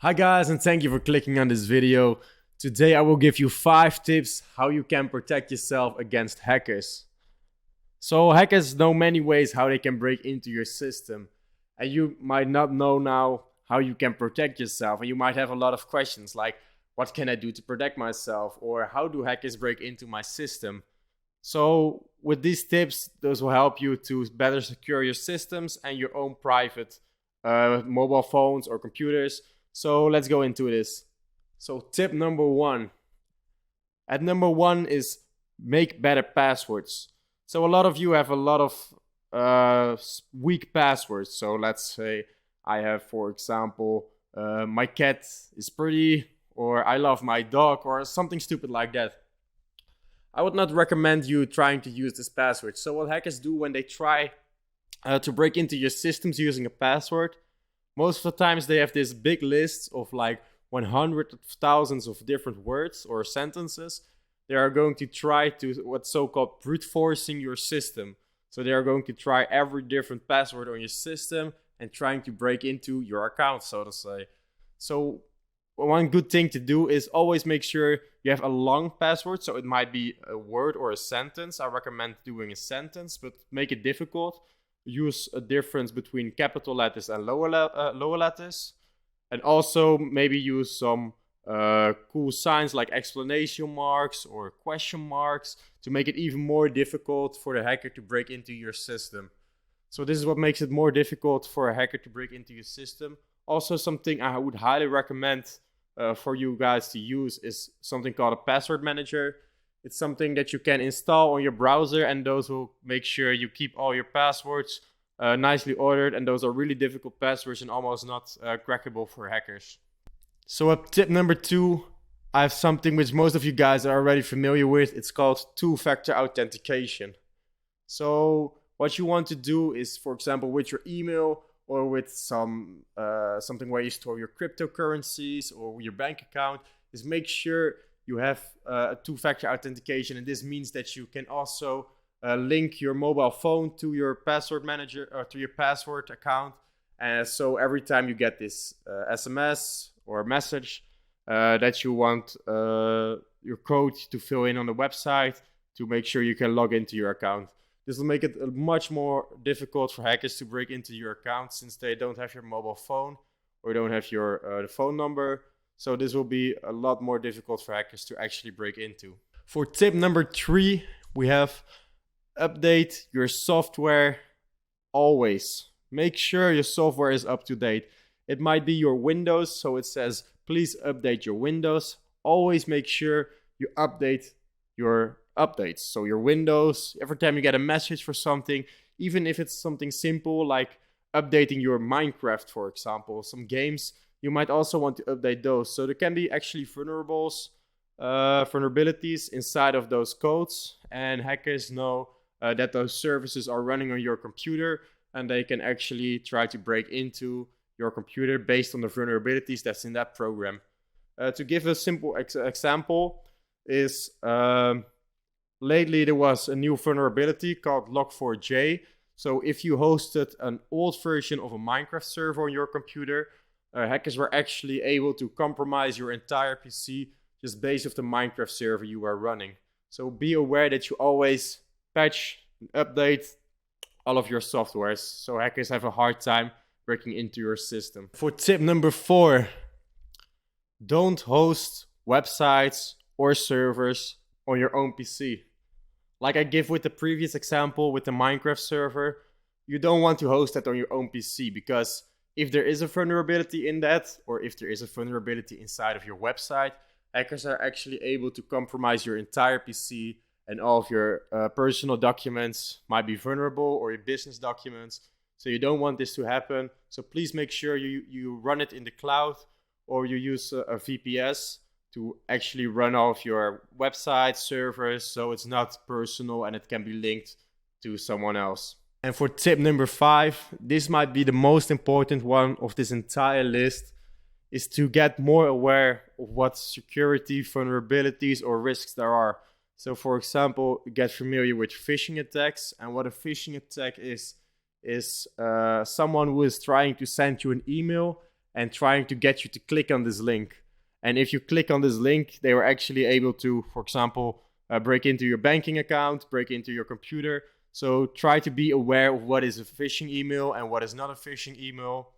Hi guys, and thank you for clicking on this video. Today I will give you 5 tips how you can protect yourself against hackers. So hackers know many ways how they can break into your system, and you might not know now how you can protect yourself, and you might have a lot of questions like what can I do to protect myself, or how do hackers break into my system? So with these tips, those will help you to better secure your systems and your own private mobile phones or computers. So let's go into this. So tip number 1. At number 1 is make better passwords. So a lot of you have a lot of weak passwords. So let's say I have, for example, my cat is pretty, or I love my dog, or something stupid like that. I would not recommend you trying to use this password. So what hackers do when they try to break into your systems using a password, most of the times they have this big list of like 100,000 of different words or sentences. They are going to try to what's so-called brute forcing your system. So they are going to try every different password on your system and trying to break into your account, so to say. So one good thing to do is always make sure you have a long password. So it might be a word or a sentence. I recommend doing a sentence, but make it difficult. Use a difference between capital letters and lower letters. And also maybe use some cool signs like exclamation marks or question marks to make it even more difficult for the hacker to break into your system. So this is what makes it more difficult for a hacker to break into your system. Also, something I would highly recommend for you guys to use is something called a password manager. It's something that you can install on your browser, and those will make sure you keep all your passwords nicely ordered, and those are really difficult passwords and almost not crackable for hackers. So tip number 2, I have something which most of you guys are already familiar with. It's called two-factor authentication. So what you want to do is, for example, with your email or with something where you store your cryptocurrencies or your bank account, is make sure you have a two-factor authentication. And this means that you can also link your mobile phone to your password manager or to your password account. And so every time you get this SMS or message that you want your code to fill in on the website to make sure you can log into your account. This will make it much more difficult for hackers to break into your account since they don't have your mobile phone or don't have your the phone number. So this will be a lot more difficult for hackers to actually break into. For tip number 3, we have update your software always. Make sure your software is up to date. It might be your Windows, so it says please update your Windows. Always make sure you update your updates. So your Windows, every time you get a message for something, even if it's something simple like updating your Minecraft, for example, some games, you might also want to update those. So there can be actually vulnerabilities inside of those codes, and hackers know that those services are running on your computer, and they can actually try to break into your computer based on the vulnerabilities that's in that program. To give a simple example is lately there was a new vulnerability called log4j. So if you hosted an old version of a Minecraft server on your computer, hackers were actually able to compromise your entire PC just based off the Minecraft server you are running. So be aware that you always patch and update all of your softwares so hackers have a hard time breaking into your system. For tip number 4, don't host websites or servers on your own PC. Like I give with the previous example with the Minecraft server, you don't want to host that on your own PC, because if there is a vulnerability in that, or if there is a vulnerability inside of your website, hackers are actually able to compromise your entire PC, and all of your personal documents might be vulnerable, or your business documents. So you don't want this to happen. So please make sure you run it in the cloud, or you use a VPS to actually run all of your website servers so it's not personal and it can be linked to someone else. And for tip number 5, this might be the most important one of this entire list, is to get more aware of what security vulnerabilities or risks there are. So for example, get familiar with phishing attacks. And what a phishing attack is someone who is trying to send you an email and trying to get you to click on this link. And if you click on this link, they were actually able to, for example, break into your banking account, break into your computer. So try to be aware of what is a phishing email and what is not a phishing email.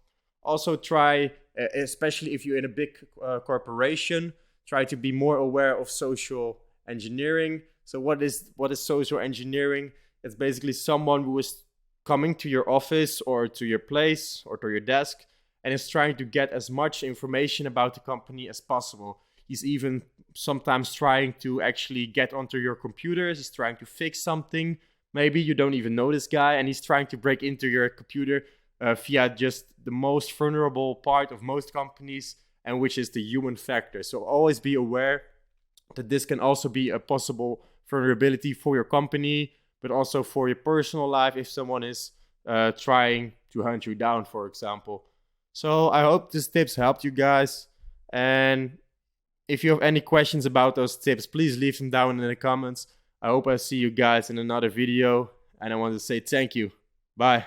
Also try, especially if you're in a big corporation, try to be more aware of social engineering. So what is social engineering? It's basically someone who is coming to your office or to your place or to your desk and is trying to get as much information about the company as possible. He's even sometimes trying to actually get onto your computers. He's trying to fix something. Maybe you don't even know this guy, and he's trying to break into your computer via just the most vulnerable part of most companies, and which is the human factor. So always be aware that this can also be a possible vulnerability for your company, but also for your personal life if someone is trying to hunt you down, for example. So I hope these tips helped you guys. And if you have any questions about those tips, please leave them down in the comments. I hope I see you guys in another video. And I want to say thank you. Bye.